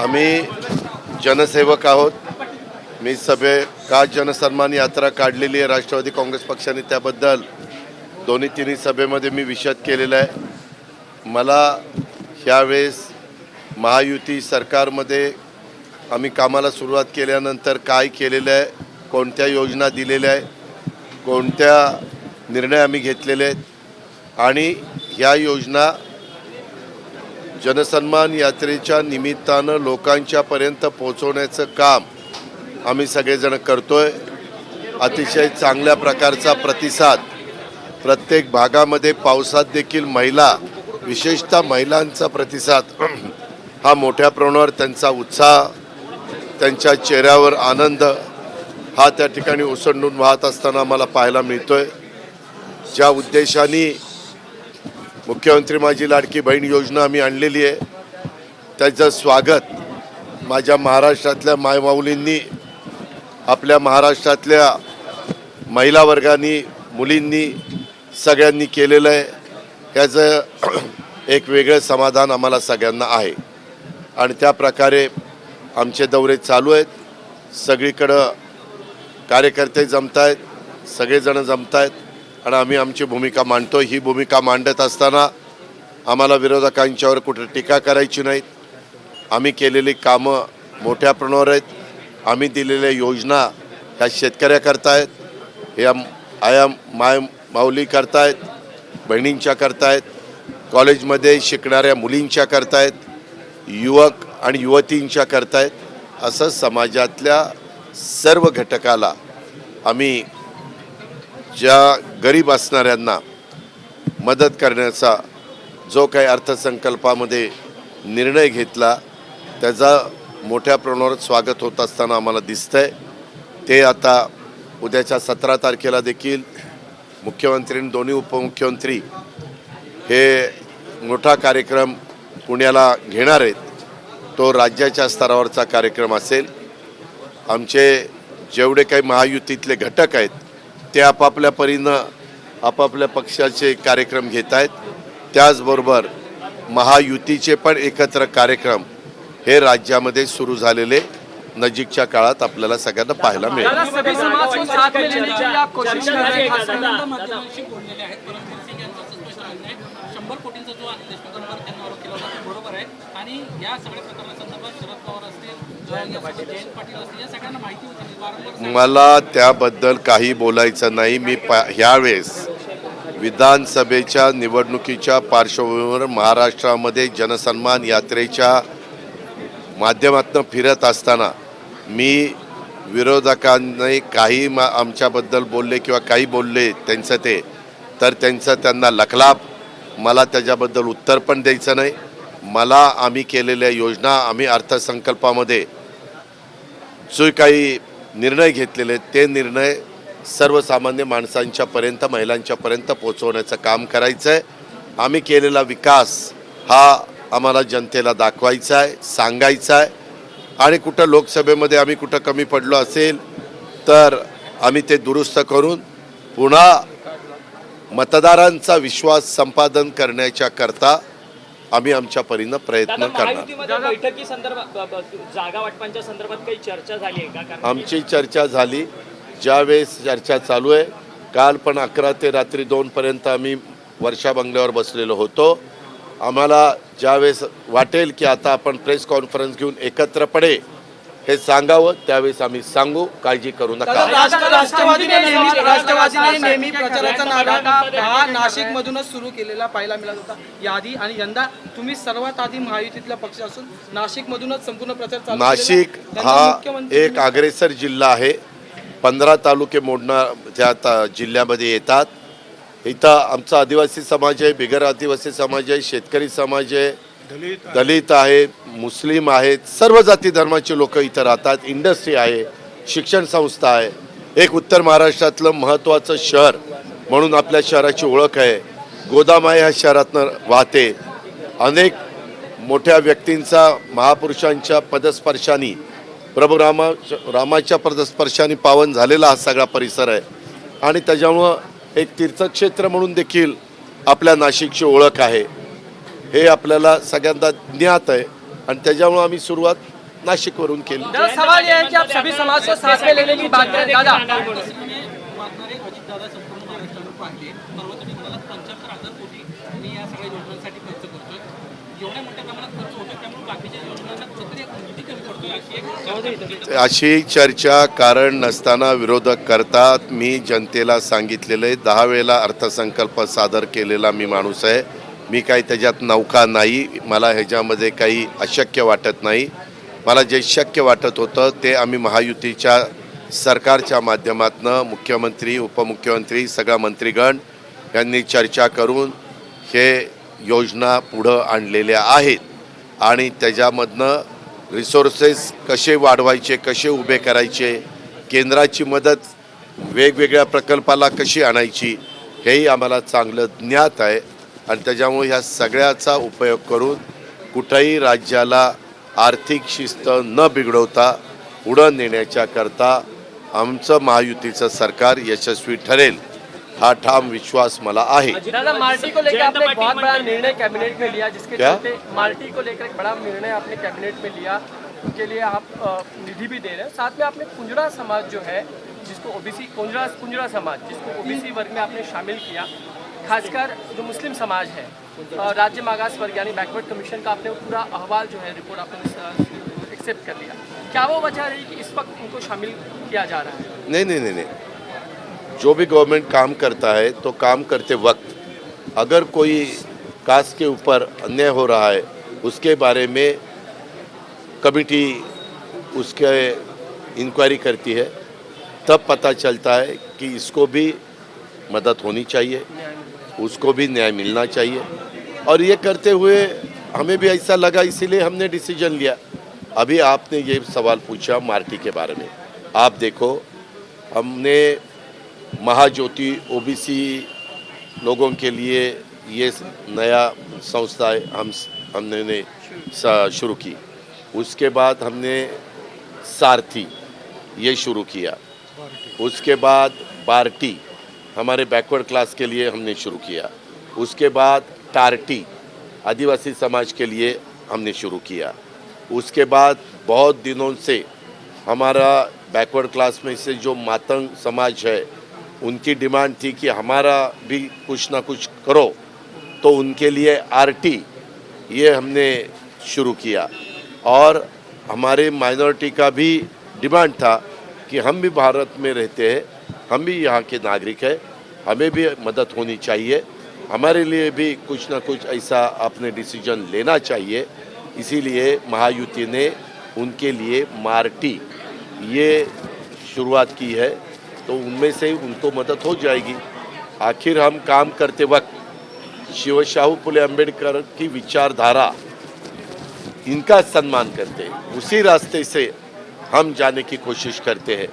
आम्ही जनसेवक आहोत। मी का जनसन्मान यात्रा काढलेली आहे राष्ट्रवादी काँग्रेस पक्षाने, त्याबद्दल दोन्ही तिन्ही सभेमध्ये मी विशद केलेला आहे। मला ह्यावेळेस महायुती सरकारमध्ये आम्ही कामाला सुरुवात केल्यानंतर काय केलेलं आहे, कोणत्या योजना दिलेल्या आहे, कोणत्या निर्णय आम्ही घेतलेले आहेत आणि ह्या योजना जनसन्मान यात्रेच्या निमित्तानं लोकांच्यापर्यंत पोहोचवण्याचं काम आम्ही सगळेजण करतोय। अतिशय चांगल्या प्रकारचा प्रतिसाद प्रत्येक भागामध्ये, पावसात देखील महिला, विशेषतः महिलांचा प्रतिसाद हा मोठ्या प्रमाणावर, त्यांचा उत्साह, त्यांच्या चेहऱ्यावर आनंद हा त्या ठिकाणी ओसंडून वाहत असताना मला पाहायला मिळतोय। ज्या उद्देशाने मुख्यमंत्री माझी लाडकी बहीण योजना आम्ही आणलेली आहे, त्याचं स्वागत माझ्या महाराष्ट्रातल्या मायमाऊलींनी, आपल्या महाराष्ट्रातल्या महिला वर्गांनी, मुलींनी, सगळ्यांनी केलेलं आहे। याचं एक वेगळं समाधान आम्हाला सगळ्यांना आहे आणि त्या प्रकारे आमचे दौरे चालू आहेत। सगळीकडं कार्यकर्ते जमत आहेत, सगळेजण जमत आहेत आणि आम्ही आमची भूमिका मांडतो। ही भूमिका मांडत असताना आम्हाला विरोधकांच्यावर कुठे टीका करायची नाहीत। आम्ही केलेली कामं मोठ्या प्रमाणावर आहेत, आम्ही दिलेल्या योजना ह्या शेतकऱ्याकरता आहेत, ह्या माऊली करतायत, बहिणींच्या करतायत, कॉलेजमध्ये शिकणाऱ्या मुलींच्या करतायत, युवक आणि युवतींच्या करतायत। असं समाजातल्या सर्व घटकाला आम्ही ज्या गरीब असणाऱ्यांना मदत करण्याचा जो काही अर्थसंकल्पामध्ये निर्णय घेतला, त्याचा मोठ्या प्रमाणावर स्वागत होत असताना आम्हाला दिसतंय। ते आता उद्याच्या 17 तारखेला देखील मुख्यमंत्री आणि दोन्ही उपमुख्यमंत्री हे मोठा कार्यक्रम पुण्याला घेणार आहेत। तो राज्याच्या स्तरावरचा कार्यक्रम असेल। आमचे जेवढे काही महायुतीतले घटक आहेत ते आपापल्या परीनं आपापल्या पक्षाचे कार्यक्रम घेत आहेत। त्याचबरोबर महायुतीचे पण एकत्र कार्यक्रम हे राज्यामध्ये सुरू झालेले नजीकच्या काळात आपल्याला सगळ्यांना पाहायला मिळेल। मला त्याबद्दल काही बोलायचं नाही। मी ह्यावेळेस विधानसभेच्या निवडणुकीच्या पार्श्वभूमीवर महाराष्ट्रामध्ये जनसन्मान यात्रेच्या माध्यमातून फिरत असताना मी विरोधकांनी काही आमच्याबद्दल बोलले किंवा काही बोलले त्यांचं ते, तर त्यांचा त्यांना लखलाप, मला त्याच्याबद्दल उत्तर पण द्यायचं नाही। मला आम्ही केलेल्या योजना, आम्ही अर्थसंकल्पामध्ये जो काही निर्णय घेतलेले ते निर्णय सर्वसामान्य माणसांच्यापर्यंत, महिलांच्यापर्यंत पोहोचवण्याचं काम करायचं आहे। आम्ही केलेला विकास हा आम्हाला जनतेला दाखवायचा आहे, सांगायचा आहे आणि कुठं लोकसभेमध्ये आम्ही कुठं कमी पडलो असेल तर आम्ही ते दुरुस्त करून पुन्हा मतदारांचा विश्वास संपादन करण्याच्या करता आम्ही आमच्या परीनं प्रयत्न करणार। बैठकी संदर्भात, जागा वाटपांच्या संदर्भात काही चर्चा झाली आहे का? आमची चर्चा झाली, ज्यावेळेस चर्चा चालू आहे। काल पण 11 ते रात्री 2 पर्यंत आम्ही वर्षा बंगल्यावर बसलेलो होतो। आम्हाला ज्यावेळेस वाटेल की आता आपण प्रेस कॉन्फरन्स घेऊन एकत्रपणे हे सांगावं, त्यावेळेस आम्ही सांगू, काळजी करू नका। राष्ट्रवादीने नेहमी प्रचाराचा नारा हा नाशिक मधूनच सुरू केलेला पाहायला मिळाला होता यादी, आणि यंदा तुम्ही सर्वात आधी महायुतीतला पक्ष असून नाशिक मधूनच संपूर्ण प्रचार चालू। नाशिक हा एक अग्रेसर जिल्हा आहे। 15 तालुके मोडणा जिल्ह्यामध्ये येतात। इथं आमचा आदिवासी समाज आहे, बिगर आदिवासी समाज आहे, शेतकरी समाज आहे, दलित आहे, मुस्लिम आहेत, सर्व जाती धर्माचे लोक इथं राहतात। इंडस्ट्री आहे, शिक्षण संस्था आहे। एक उत्तर महाराष्ट्रातलं महत्त्वाचं शहर म्हणून आपल्या शहराची ओळख आहे। गोदामाई ह्या शहरातनं वाहते। अनेक मोठ्या व्यक्तींचा, महापुरुषांच्या पदस्पर्शाने, प्रभू रामाच्या पदस्पर्शाने पावन झालेला हा सगळा परिसर आहे आणि त्याच्यामुळं एक तीर्थक्षेत्र म्हणून देखील आपल्या नाशिकची ओळख आहे। हे आपल्याला सगळ्यांना ज्ञात आहे आणि त्याच्यामुळे आम्ही सुरुवात नाशिकवरून केली. दादा, सवाल ये है कि आप सभी समाज को साथ में लेने की बात करें दादा. वाटणारे अजितदादा संपूर्ण जे रस्त्यावर पाहिले पर्वत ठिकाणाला 75,000 कोटी आणि या सगळ्या योजनांसाठी खर्च करतोय. एवढ्या मोठ्या प्रमाणात खर्च होतो त्यामुळे बाकीच्या योजनांना कुठेतरी निधी कमी पडतोय अशी चर्चा कारण नसताना विरोधक करतात. मी जनतेला सांगितलेलं आहे, 10 वेळेला अर्थसंकल्प सादर केलेला मी माणूस आहे. मी काही त्याच्यात नौका नाही. मला ह्याच्यामध्ये काही अशक्य वाटत नाही. मला जे शक्य वाटत होतं ते आम्ही महायुतीच्या सरकारच्या माध्यमातून मुख्यमंत्री, उपमुख्यमंत्री, सगळा मंत्रीगण यांनी चर्चा करून हे योजना पुढं आणलेल्या आहेत आणि त्याच्यामधनं रिसोर्सेस कसे वाढवायचे, कसे उभे करायचे, केंद्राची मदत वेगवेगळ्या प्रकल्पाला कशी आणायची हेही आम्हाला चांगलं ज्ञात आहे आणि त्याच्यामुळे ह्या सगळ्याचा उपयोग करून कुठंही राज्याला आर्थिक शिस्त न बिघडवता पुढं नेण्याच्या करता आमचं महायुतीचं सरकार यशस्वी ठरेल हा ठाम विश्वास मला आहे. दादा, माल्टी को लेकर आपने एक बहुत बड़ा निर्णय कैबिनेट में लिया, जिसके क्या? चलते माल्टी को लेकर एक बड़ा निर्णय आपने कैबिनेट में लिया, उसके लिए आप निधि भी दे रहे हैं. साथ में आपने कुंजड़ा समाज जो है, जिसको ओबीसी कुंजड़ा समाज, जिसको ओबीसी वर्ग में आपने शामिल किया, खासकर जो मुस्लिम समाज है, राज्य मागास वर्ग यानी बैकवर्ड कमीशन का आपने पूरा अहवाल जो है, रिपोर्ट आपने एक्सेप्ट कर लिया. क्या वो वजह रही कि इस वक्त उनको शामिल किया जा रहा है? नहीं. जो भी गवर्नमेंट काम करता है तो काम करते वक्त अगर कोई कास्ट के ऊपर अन्याय हो रहा है उसके बारे में कमिटी उसके इंक्वायरी करती है, तब पता चलता है कि इसको भी मदद होनी चाहिए, उसको भी न्याय मिलना चाहिए. और ये करते हुए हमें भी ऐसा लगा, इसीलिए हमने डिसीजन लिया. अभी आपने ये सवाल पूछा मार्टी के बारे में. आप देखो, हमने महाज्योति ओबीसी लोगों के लिए ये नया संस्था हमने शुरू की. उसके बाद हमने सारथी ये शुरू किया. उसके बाद बार्टी हमारे बैकवर्ड क्लास के लिए हमने शुरू किया. उसके बाद टार्टी आदिवासी समाज के लिए हमने शुरू किया. उसके बाद बहुत दिनों से हमारा बैकवर्ड क्लास में से जो मातंग समाज है उनकी डिमांड थी कि हमारा भी कुछ ना कुछ करो, तो उनके लिए आरटी ये हमने शुरू किया. और हमारे माइनॉरिटी का भी डिमांड था कि हम भी भारत में रहते हैं, हम भी यहाँ के नागरिक हैं, हमें भी मदद होनी चाहिए, हमारे लिए भी कुछ ना कुछ ऐसा अपने डिसीजन लेना चाहिए. इसीलिए महायुति ने उनके लिए मार्टी ये शुरुआत की है, तो उनमें से उनको मदद हो जाएगी. आखिर हम काम करते वक्त शिवशाहू फुले अम्बेडकर की विचारधारा इनका सम्मान करते हैं, उसी रास्ते से हम जाने की कोशिश करते हैं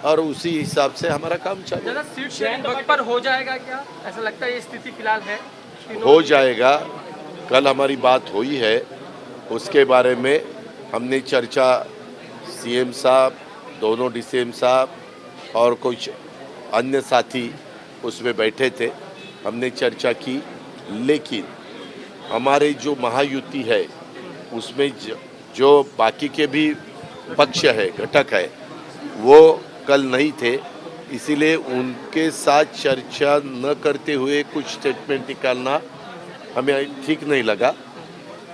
और उसी हिसाब से हमारा काम चलेगा. दादा, सीट शेयरिंग वक्त पर हो जाएगा क्या? ऐसा लगता है ये स्थिति फिलहाल है. हो जाएगा. कल हमारी बात हुई है, उसके बारे में हमने चर्चा, सीएम साहब, दोनों डीसीएम साहब और कुछ अन्य साथी उसमें बैठे थे, हमने चर्चा की. लेकिन हमारे जो महायुति है उसमें जो बाकी के भी पक्ष है, घटक है, वो कल नहीं थे. इसीलिए उनके साथ चर्चा न करते हुए कुछ स्टेटमेंट निकालना हमें ठीक नहीं लगा.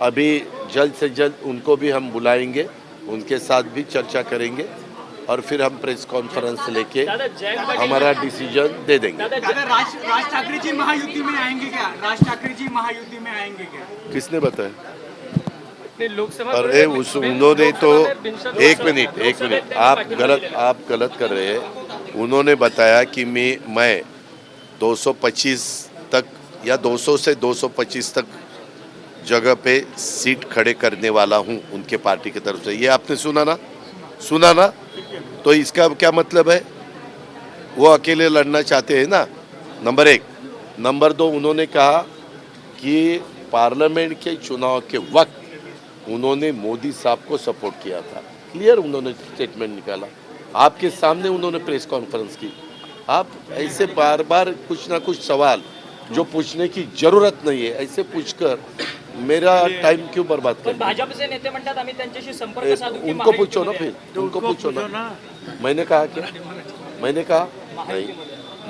अभी जल्द से जल्द उनको भी हम बुलाएंगे, उनके साथ भी चर्चा करेंगे और फिर हम प्रेस कॉन्फ्रेंस लेके हमारा डिसीजन दे देंगे. दादा, राज ठाकरे जी महायुति में आएंगे क्या? राज ठाकरे जी महायुति में आएंगे क्या? किसने बताया? लोकसभा अरे उन्होंने तो एक मिनट आप गलत कर रहे हैं. उन्होंने बताया कि मैं 225 तक या 200 से 225 तक जगह पे सीट खड़े करने वाला हूं उनके पार्टी की तरफ से. ये आपने सुना ना? तो इसका क्या मतलब है? वो अकेले लड़ना चाहते हैं ना, नंबर 1. नंबर 2, उन्होंने कहा कि पार्लियामेंट के चुनाव के वक्त उन्होंने मोदी साहब को सपोर्ट किया था. क्लियर उन्होंने स्टेटमेंट निकाला, आपके सामने उन्होंने प्रेस कॉन्फ्रेंस की. आप ऐसे बार बार कुछ ना कुछ सवाल जो पूछने की जरूरत नहीं है ऐसे पूछकर मेरा टाइम क्यों बर्बाद पण कर भाजपचे नेते म्हणतात आम्ही त्यांच्याशी संपर्क साधू की उनको पूछो ना महायुतीमध्ये फिर उनको पूछो ना मैंने कहा क्या मैंने कहा नहीं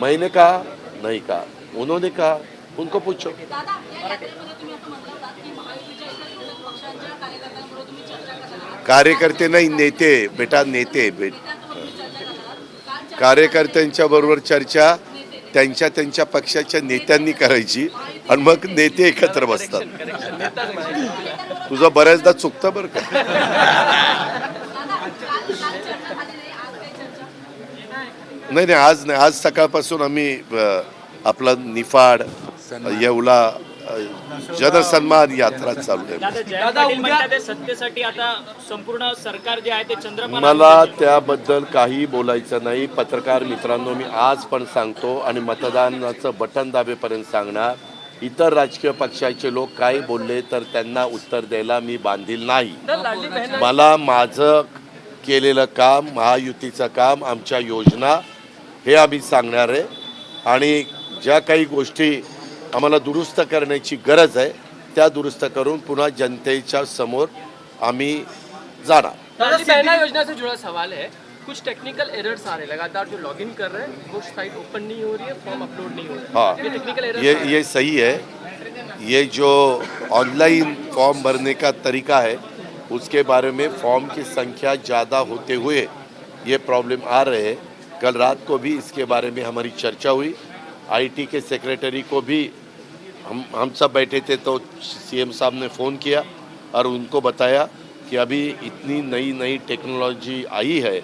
मैंने कहा नहीं कहा उन्होंने कहा उनको पूछो दादा या यात्रेमध्ये तुम्ही असं म्हटलं होतं की महायुतीच्या इतर घटक पक्षांच्या कार्यकर्त्यांबरोबर तुम्ही चर्चा करणार आहात. कार्यकर्ते नाही नेते बेटा नेते नेत्यांसोबत तुम्ही चर्चा करणार आहात. काल चर्चा कार्यकर्त्यांच्या बरोबर चर्चा त्यांच्या पक्षाच्या नेत्यांनी करायची आणि मग नेते एकत्र बसतात तुझं बऱ्याचदा चुकतं बरं का दादा काल चर्चा झाली नाही, आज काही चर्चा नाही आज नाही आज सकाळपासून आम्ही आपला निफाड येवला जनसन्मान यात्रा चालू आहे दादा जयंत पाटील म्हणतात ते सत्तेसाठी आता संपूर्ण सरकार जे आहे ते चंद्रपाल मला त्याबद्दल काही बोलायचं नाही पत्रकार मित्रांनो मी आज पण सांगतो आणि मतदानाचं बटन दाबेपर्यंत सांगणार इतर राजकीय पक्षाचे लोक काही बोलले तर त्यांना उत्तर द्यायला मी बांधील नाही लाडली बहना मला माझं केलेलं काम महायुतीचं काम आमच्या योजना हे आम्ही सांगणार आहे आणि ज्या काही गोष्टी आम्हाला दुरुस्त करण्याची गरज आहे त्या दुरुस्त करून पुन्हा जनतेच्या समोर आम्ही जाणार लाडली बहना योजना से जुड़ा सवाल है कुछ टेक्निकल एरर्स आ रहे हैं लगातार जो लॉगिन कर रहे हैं वो साइट ओपन नहीं हो रही है फॉर्म अपलोड नहीं हो रहा हाँ है ये टेक्निकल एरर्स ये सही है ये जो ऑनलाइन फॉर्म भरने का तरीका है उसके बारे में फॉर्म की संख्या ज़्यादा होते हुए ये प्रॉब्लम आ रहे हैं कल रात को भी इसके बारे में हमारी चर्चा हुई आईटी के सेक्रेटरी को भी हम सब बैठे थे तो सीएम साहब ने फ़ोन किया और उनको बताया कि अभी इतनी नई टेक्नोलॉजी आई है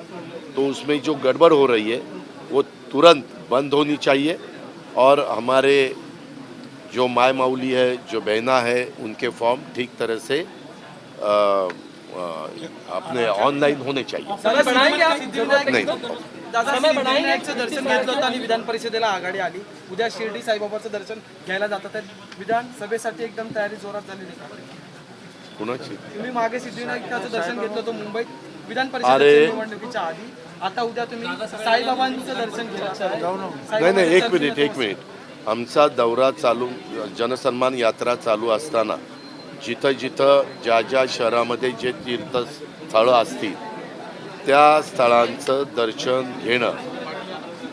तो उसमें जो गड़बड़ हो रही है वो तुरंत बंद होनी चाहिए और हमारे जो माय माऊली है जो बहना है उनके फॉर्म ठीक तरह से अपने ऑनलाइन होने चाहिए समय बढ़ाएंगे आप नहीं दादा समय बढ़ाएंगे दर्शन घेतलं होतं आणि विधान परिषदेला आघाडी आली उद्या शिर्डी साईबाबाचं दर्शन घ्यायला जातात आहेत विधानसभेसाठी एकदम तयारी जोरात झालेली आहे. कुणाची तुम्ही मागे सिद्धिविनायकाचं दर्शन घेतलं होतं मुंबईत विधान अरे. परिषदेच्या निवडणुकीच्या आधी आता उद्या तुम्ही साईबाबांचं दर्शन घेतलं नाही एक मिनिट आमचा दौरा चालू जनसन्मान यात्रा चालू असताना जिथं ज्या शहरामध्ये जे तीर्थस्थळं असतील त्या स्थळांचं दर्शन घेणं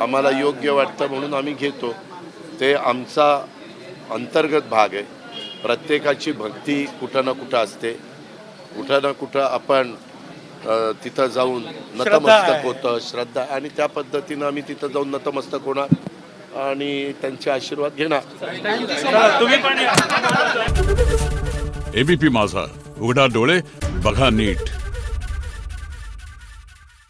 आम्हाला योग्य वाटतं म्हणून आम्ही घेतो ते आमचा अंतर्गत भाग आहे प्रत्येकाची भक्ती कुठं ना कुठं असते कुठं ना कुठं आपण तिथं जाऊन नतमस्तक होतं श्रद्धा आणि त्या पद्धतीनं आम्ही तिथं जाऊन नतमस्तक होणार आणि त्यांचे आशीर्वाद घेणार एबीपी माझा उघडा डोळे बघा नीट.